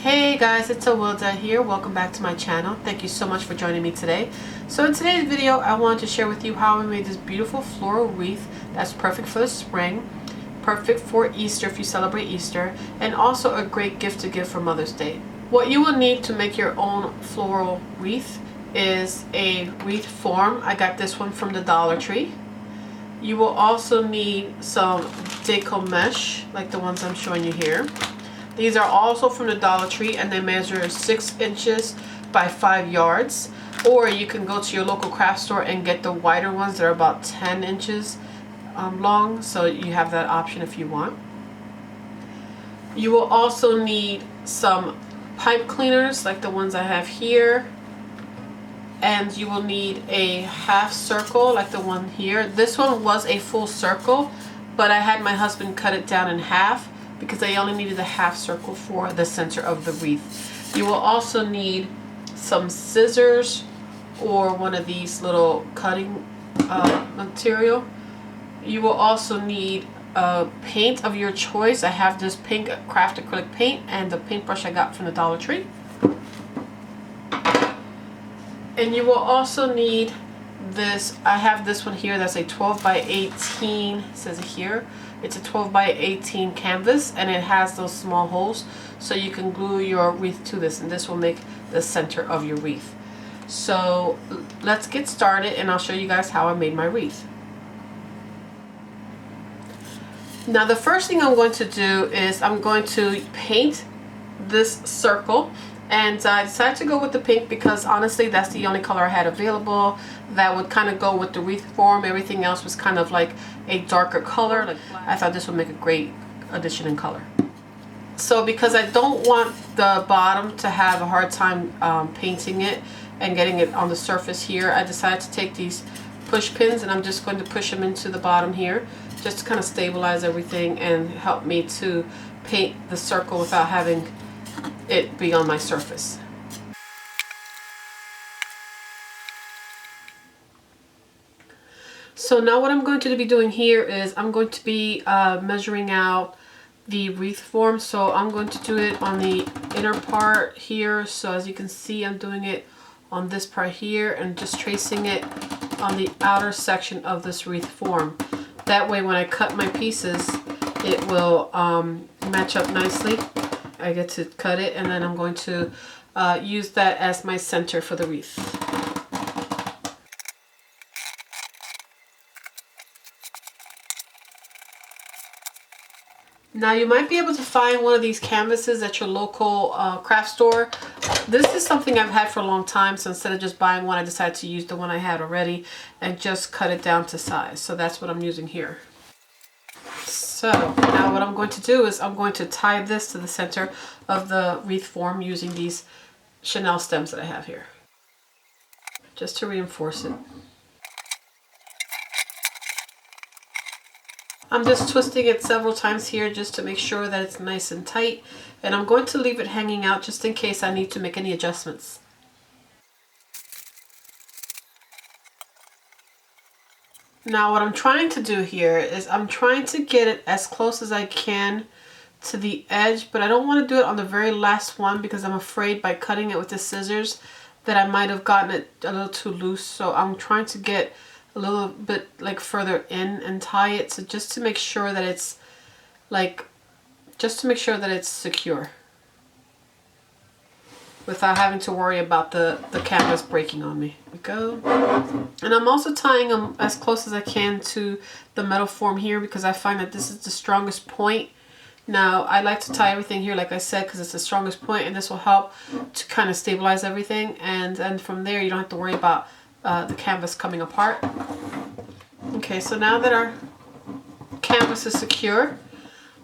Hey guys, it's Awilda here. Welcome back to my channel. Thank you so much for joining me today. So in today's video, I wanted to share with you how I made this beautiful floral wreath that's perfect for the spring, perfect for Easter if you celebrate Easter, and also a great gift to give for Mother's Day. What you will need to make your own floral wreath is a wreath form. I got this one from the Dollar Tree. You will also need some Deco mesh, like the ones I'm showing you here. These are also from the Dollar Tree and they measure 6 inches by 5 yards. Or you can go to your local craft store and get the wider ones that are about 10 inches long. So you have that option if you want. You will also need some pipe cleaners like the ones I have here. And you will need a half circle like the one here. This one was a full circle, but I had my husband cut it down in half because I only needed a half circle for the center of the wreath. You will also need some scissors or one of these little cutting material. You will also need paint of your choice. I have this pink craft acrylic paint and the paintbrush I got from the Dollar Tree. And you will also need this. I have this one here that's a 12 by 18, it says it here. It's a 12 by 18 canvas and it has those small holes so you can glue your wreath to this, and this will make the center of your wreath. So let's get started and I'll show you guys how I made my wreath. Now the first thing I'm going to do is I'm going to paint this circle. And I decided to go with the pink because honestly that's the only color I had available that would kind of go with the wreath form. Everything else was kind of like a darker color. Like I thought this would make a great addition in color. So because I don't want the bottom to have a hard time painting it and getting it on the surface here, I decided to take these push pins and I'm just going to push them into the bottom here just to kind of stabilize everything and help me to paint the circle without having it be on my surface. So now what I'm going to be doing here is I'm going to be measuring out the wreath form. So I'm going to do it on the inner part here. So as you can see, I'm doing it on this part here and just tracing it on the outer section of this wreath form. That way when I cut my pieces, it will match up nicely. I get to cut it and then I'm going to use that as my center for the wreath. Now you might be able to find one of these canvases at your local craft store. This is something I've had for a long time, so instead of just buying one, I decided to use the one I had already and just cut it down to size. So that's what I'm using here. So now what I'm going to do is I'm going to tie this to the center of the wreath form using these chenille stems that I have here, just to reinforce it. I'm just twisting it several times here just to make sure that it's nice and tight, and I'm going to leave it hanging out just in case I need to make any adjustments. Now what I'm trying to do here is I'm trying to get it as close as I can to the edge, but I don't want to do it on the very last one because I'm afraid by cutting it with the scissors that I might have gotten it a little too loose. So I'm trying to get a little bit like further in and tie it, so just to make sure that it's secure without having to worry about the canvas breaking on me. There we go. And I'm also tying them as close as I can to the metal form here because I find that this is the strongest point. Now I like to tie everything here like I said because it's the strongest point, and this will help to kind of stabilize everything, and then from there you don't have to worry about the canvas coming apart. Okay, so now that our canvas is secure,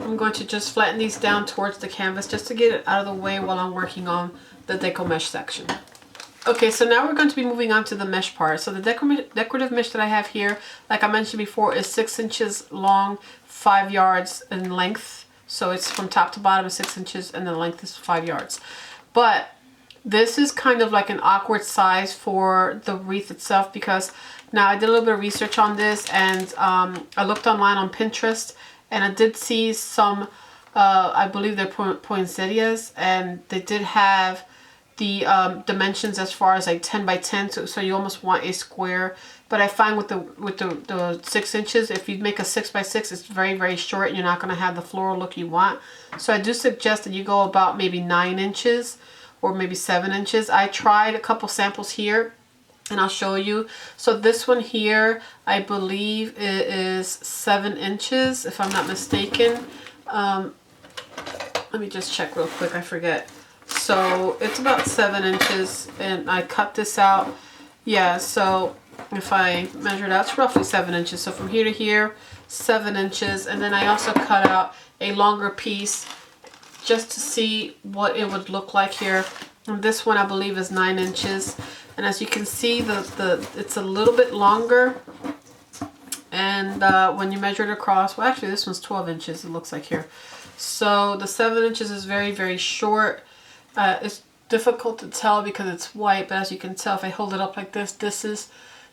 I'm going to just flatten these down towards the canvas just to get it out of the way while I'm working on the Deco mesh section. Okay, so now we're going to be moving on to the mesh part. So the decorative mesh that I have here, like I mentioned before, is 6 inches long, 5 yards in length. So it's from top to bottom is 6 inches and the length is 5 yards. But this is kind of like an awkward size for the wreath itself because now I did a little bit of research on this, and I looked online on Pinterest and I did see some I believe they're poinsettias, and they did have the dimensions as far as like 10 by 10, so you almost want a square. But I find with the 6 inches, if you make a 6 by 6, it's very short and you're not going to have the floral look you want. So I do suggest that you go about maybe 9 inches or maybe 7 inches. I tried a couple samples here and I'll show you. So this one here, I believe it is 7 inches if I'm not mistaken. Let me just check real quick, I forget. So it's about 7 inches, and I cut this out. Yeah, so if I measure it out, it's roughly 7 inches. So from here to here, 7 inches. And then I also cut out a longer piece just to see what it would look like here. And this one I believe is 9 inches. And as you can see, it's a little bit longer. And when you measure it across, well actually this one's 12 inches it looks like here. So the 7 inches is very short. It's difficult to tell because it's white, but as you can tell, if I hold it up like this, this is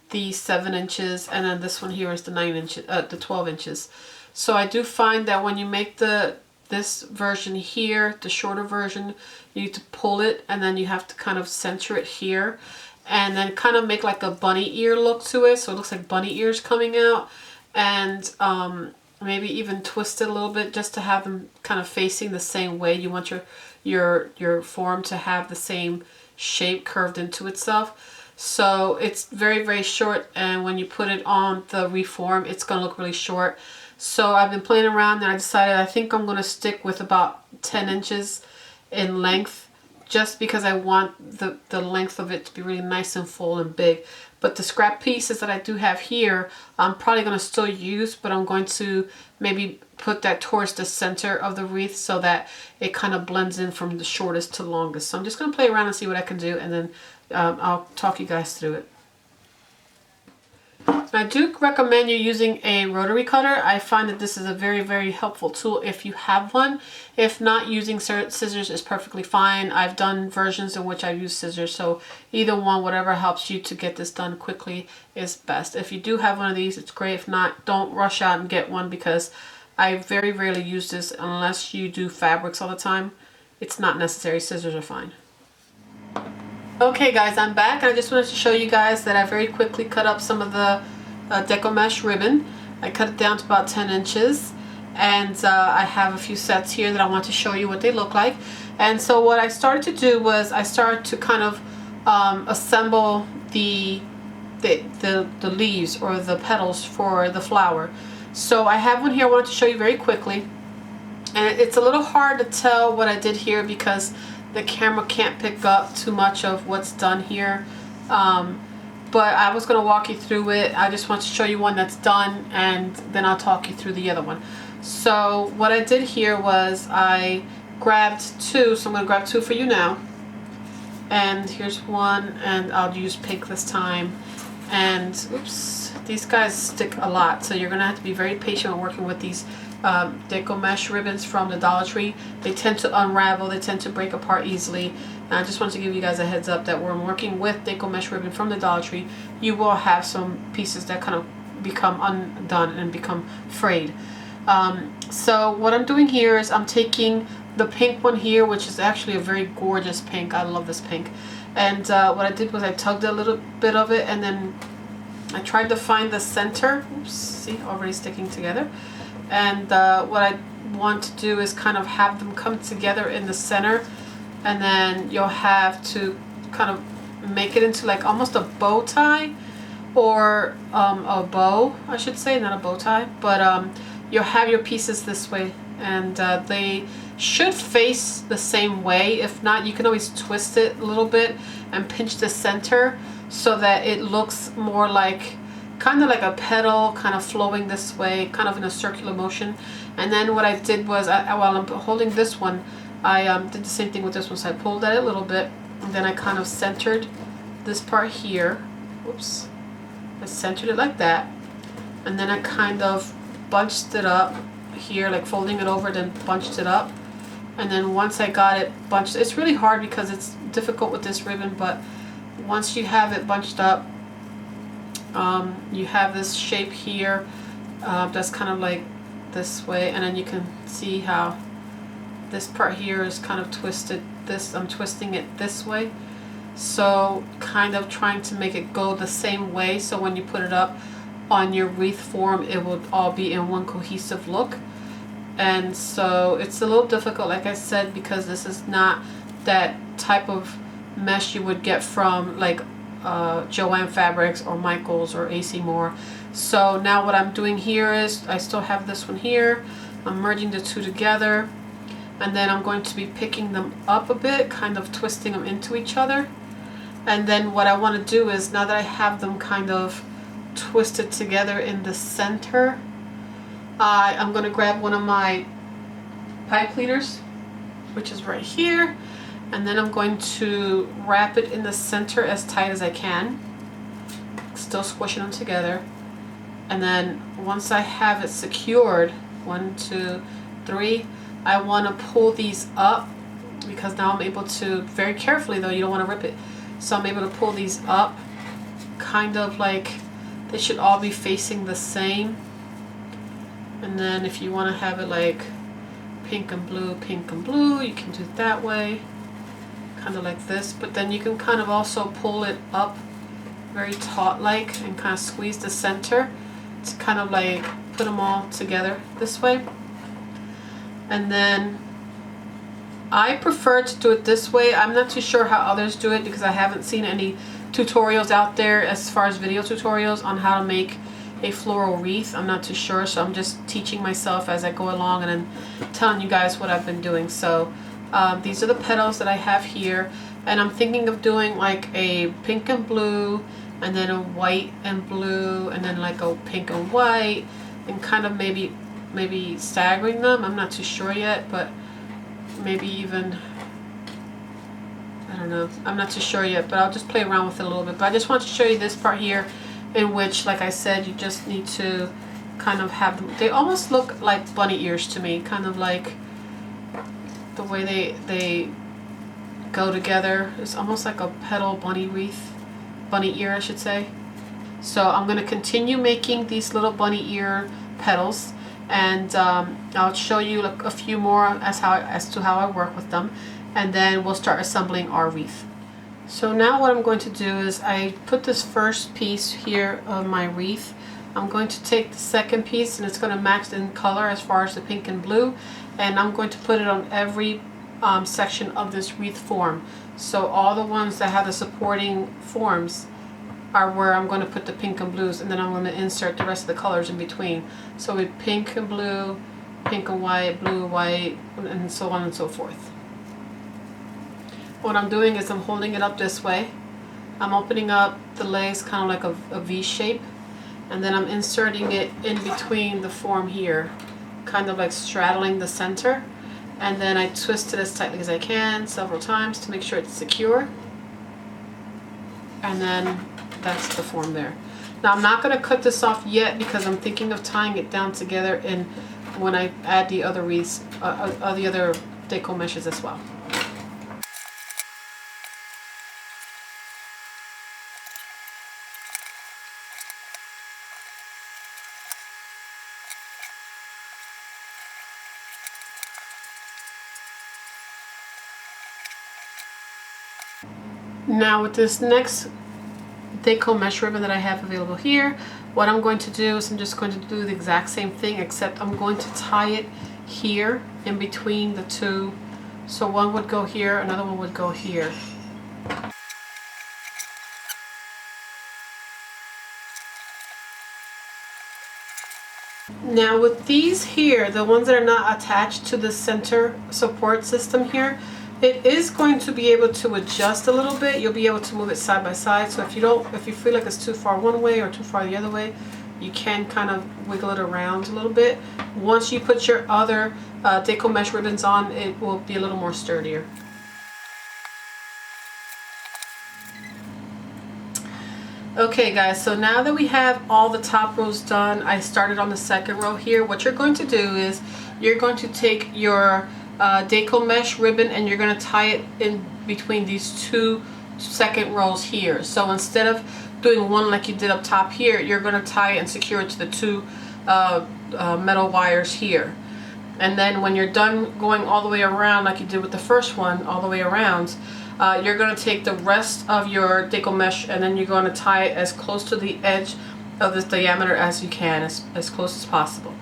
the 7 inches, and then this one here is the 9 inches, the 12 inches. So I do find that when you make this version here, the shorter version, you need to pull it, and then you have to kind of center it here, and then kind of make like a bunny ear look to it, so it looks like bunny ears coming out, and maybe even twist it a little bit just to have them kind of facing the same way. You want your form to have the same shape curved into itself. So it's very short, and when you put it on the reform, it's going to look really short. So I've been playing around and I decided I think I'm going to stick with about 10 inches in length, just because I want the length of it to be really nice and full and big. But the scrap pieces that I do have here, I'm probably going to still use, but I'm going to maybe put that towards the center of the wreath so that it kind of blends in from the shortest to longest. So I'm just going to play around and see what I can do, and then I'll talk you guys through it. I do recommend you using a rotary cutter. I find that this is a very helpful tool if you have one. If not, using scissors is perfectly fine. I've done versions in which I've used scissors, so either one, whatever helps you to get this done quickly is best. If you do have one of these, it's great. If not, don't rush out and get one, because I very rarely use this unless you do fabrics all the time. It's not necessary. Scissors are fine. Okay guys, I'm back, and I just wanted to show you guys that I very quickly cut up some of the Deco Mesh Ribbon. I cut it down to about 10 inches, and I have a few sets here that I want to show you what they look like. And so what I started to do was I started to kind of assemble the leaves or the petals for the flower. So I have one here I wanted to show you very quickly, and it's a little hard to tell what I did here because the camera can't pick up too much of what's done here, but I was going to walk you through it. I just want to show you one that's done, and then I'll talk you through the other one. So what I did here was I grabbed two, so I'm going to grab two for you now. And here's one, and I'll use pink this time. And oops, these guys stick a lot, so you're going to have to be very patient when working with these Deco Mesh ribbons from the Dollar Tree. They tend to unravel, they tend to break apart easily. And I just wanted to give you guys a heads up that when working with Deco Mesh ribbon from the Dollar Tree, you will have some pieces that kind of become undone and become frayed. So what I'm doing here is I'm taking the pink one here, which is actually a very gorgeous pink. I love this pink. And what I did was I tugged a little bit of it, and then I tried to find the center. Oops, see, already sticking together. And what I want to do is kind of have them come together in the center, and then you'll have to kind of make it into like almost a bow tie, or a bow, I should say, not a bow tie, but you'll have your pieces this way, and they should face the same way. If not, you can always twist it a little bit and pinch the center so that it looks more like kind of like a petal kind of flowing this way, kind of in a circular motion. And then what I did was, while I'm holding this one, I did the same thing with this one. So I pulled that a little bit, and then I kind of centered this part here. Whoops. I centered it like that, and then I kind of bunched it up here, like folding it over, then bunched it up. And then once I got it bunched, it's really hard because it's difficult with this ribbon, but once you have it bunched up, you have this shape here that's kind of like this way, and then you can see how this part here is kind of twisted. I'm twisting it this way, so kind of trying to make it go the same way, so when you put it up on your wreath form it will all be in one cohesive look. And so it's a little difficult, like I said, because this is not that type of mesh you would get from like Joann Fabrics or Michaels or AC Moore. So now what I'm doing here is I still have this one here. I'm merging the two together, and then I'm going to be picking them up a bit, kind of twisting them into each other. And then what I want to do is, now that I have them kind of twisted together in the center, I'm going to grab one of my pipe cleaners, which is right here, and then I'm going to wrap it in the center as tight as I can, still squishing them together. And then once I have it secured, 1, 2, 3, I want to pull these up, because now I'm able to, very carefully though, you don't want to rip it, so I'm able to pull these up kind of like they should all be facing the same. And then if you want to have it like pink and blue, you can do it that way, kind of like this. But then you can kind of also pull it up very taut like and kind of squeeze the center to kind of like put them all together this way. And then I prefer to do it this way. I'm not too sure how others do it, because I haven't seen any tutorials out there as far as video tutorials on how to make a floral wreath. I'm not too sure, so I'm just teaching myself as I go along and then telling you guys what I've been doing. So these are the petals that I have here, and I'm thinking of doing like a pink and blue, and then a white and blue, and then like a pink and white, and kind of maybe staggering them. I'm not too sure yet, but maybe even, I don't know, I'm not too sure yet, but I'll just play around with it a little bit. But I just want to show you this part here, in which, like I said, you just need to kind of have them, they almost look like bunny ears to me, kind of like the way they go together. It's almost like a petal bunny wreath, bunny ear I should say. So I'm going to continue making these little bunny ear petals, and I'll show you a few more as to how I work with them, and then we'll start assembling our wreath. So now what I'm going to do is, I put this first piece here of my wreath. I'm going to take the second piece, and it's going to match in color as far as the pink and blue, and I'm going to put it on every section of this wreath form. So all the ones that have the supporting forms are where I'm going to put the pink and blues, and then I'm going to insert the rest of the colors in between. So with pink and blue, pink and white, blue, white, and so on and so forth. What I'm doing is I'm holding it up this way. I'm opening up the legs kind of like a V shape, and then I'm inserting it in between the form here, kind of like straddling the center, and then I twist it as tightly as I can several times to make sure it's secure, and then that's the form there. Now I'm not going to cut this off yet, because I'm thinking of tying it down together in when I add the other wreaths, the other deco meshes as well. Now with this next Decor Mesh Ribbon that I have available here, what I'm going to do is I'm just going to do the exact same thing, except I'm going to tie it here in between the two. So one would go here, another one would go here. Now with these here, the ones that are not attached to the center support system here, it is going to be able to adjust a little bit. You'll be able to move it side by side. So if you feel like it's too far one way or too far the other way, you can kind of wiggle it around a little bit. Once you put your other Deco Mesh ribbons on, it will be a little more sturdier. Okay guys, so now that we have all the top rows done, I started on the second row here. What you're going to do is you're going to take your Deco Mesh ribbon and you're going to tie it in between these two second rows here. So instead of doing one like you did up top here, you're going to tie it and secure it to the two metal wires here. And then when you're done going all the way around like you did with the first one, all the way around, you're going to take the rest of your Deco mesh and then you're going to tie it as close to the edge of this diameter as you can, as close as possible.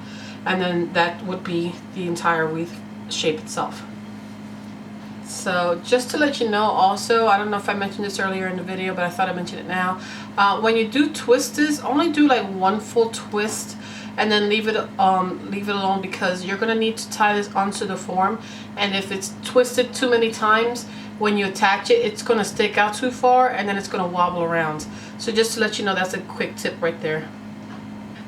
And then that would be the entire wreath shape itself. So just to let you know also, I don't know if I mentioned this earlier in the video, but I thought I mentioned it now. When you do twist this, only do like one full twist and then leave it alone, because you're going to need to tie this onto the form, and if it's twisted too many times, when you attach it, it's going to stick out too far and then it's going to wobble around. So just to let you know, that's a quick tip right there.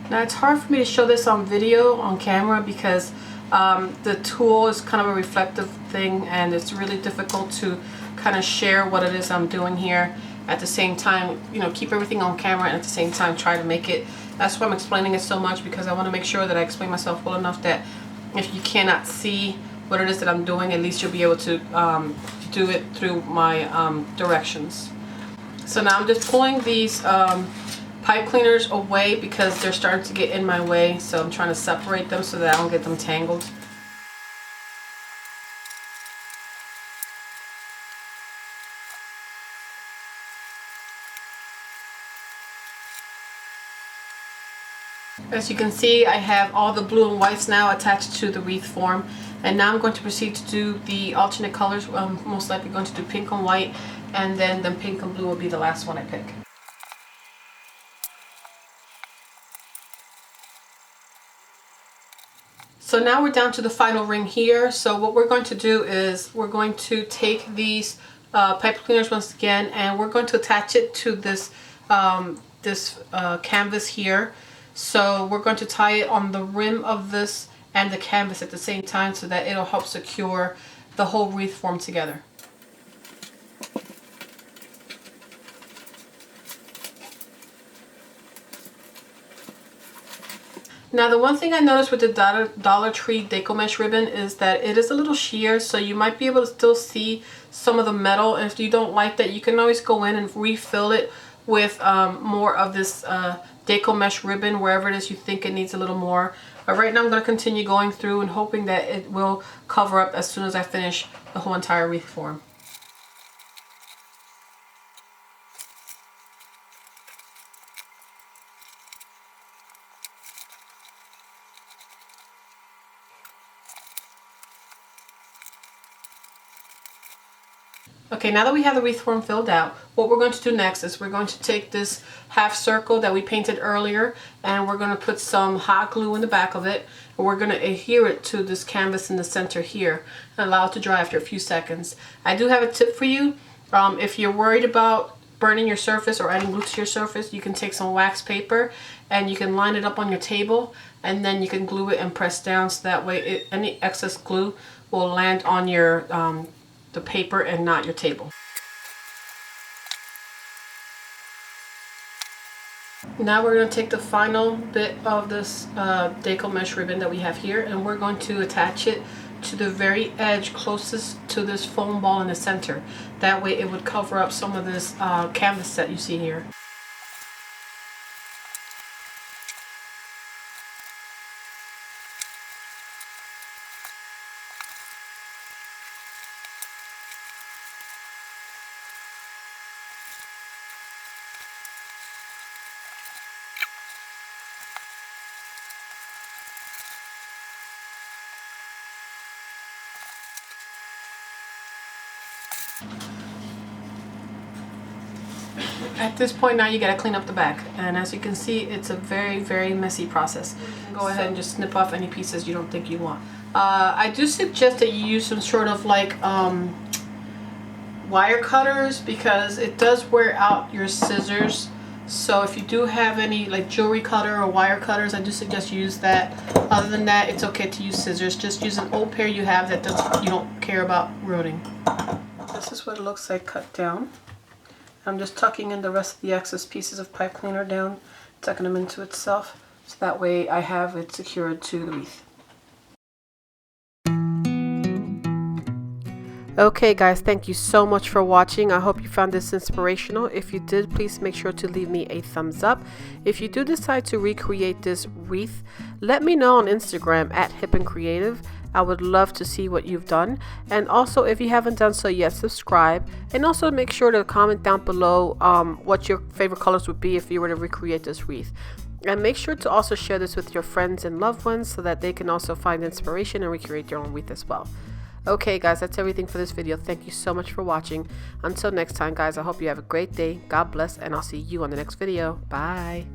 Now it's hard for me to show this on video, on camera, because the tool is kind of a reflective thing and it's really difficult to kind of share what it is I'm doing here at the same time, you know, keep everything on camera and at the same time try to make it. That's why I'm explaining it so much, because I want to make sure that I explain myself well enough that if you cannot see what it is that I'm doing, at least you'll be able to do it through my directions. So now I'm just pulling these pipe cleaners away because they're starting to get in my way, so I'm trying to separate them so that I don't get them tangled. As you can see, I have all the blue and whites now attached to the wreath form, and now I'm going to proceed to do the alternate colors. I'm most likely going to do pink and white, and then the pink and blue will be the last one I pick. So now we're down to the final ring here. So what we're going to do is we're going to take these pipe cleaners once again, and we're going to attach it to this canvas here. So we're going to tie it on the rim of this and the canvas at the same time so that it'll help secure the whole wreath form together. Now the one thing I noticed with the Dollar Tree Deco Mesh Ribbon is that it is a little sheer, so you might be able to still see some of the metal. And if you don't like that, you can always go in and refill it with more of this Deco Mesh Ribbon wherever it is you think it needs a little more. But right now I'm going to continue going through and hoping that it will cover up as soon as I finish the whole entire wreath form. Okay, now that we have the wreath form filled out, what we're going to do next is we're going to take this half circle that we painted earlier, and we're going to put some hot glue in the back of it, and we're going to adhere it to this canvas in the center here and allow it to dry after a few seconds. I do have a tip for you. If you're worried about burning your surface or adding glue to your surface, you can take some wax paper and you can line it up on your table, and then you can glue it and press down so that way any excess glue will land on your the paper and not your table. Now we're going to take the final bit of this Deco Mesh Ribbon that we have here, and we're going to attach it to the very edge closest to this foam ball in the center. That way it would cover up some of this canvas that you see here. At this point now you got to clean up the back, and as you can see it's a very messy process. Go ahead and just snip off any pieces you don't think you want. I do suggest that you use some sort of like wire cutters, because it does wear out your scissors. So if you do have any like jewelry cutter or wire cutters, I do suggest you use that. Other than that, it's okay to use scissors. Just use an old pair you have that you don't care about ruining. This is what it looks like cut down. I'm just tucking in the rest of the excess pieces of pipe cleaner down, tucking them into itself, so that way I have it secured to the wreath. Okay guys, thank you so much for watching. I hope you found this inspirational. If you did, please make sure to leave me a thumbs up. If you do decide to recreate this wreath, Let me know on Instagram at Hip and Creative. I would love to see what you've done. And also, if you haven't done so yet, subscribe. And also make sure to comment down below what your favorite colors would be if you were to recreate this wreath. And make sure to also share this with your friends and loved ones so that they can also find inspiration and recreate their own wreath as well. Okay guys, that's everything for this video. Thank you so much for watching. Until next time guys, I hope you have a great day. God bless, and I'll see you on the next video. Bye.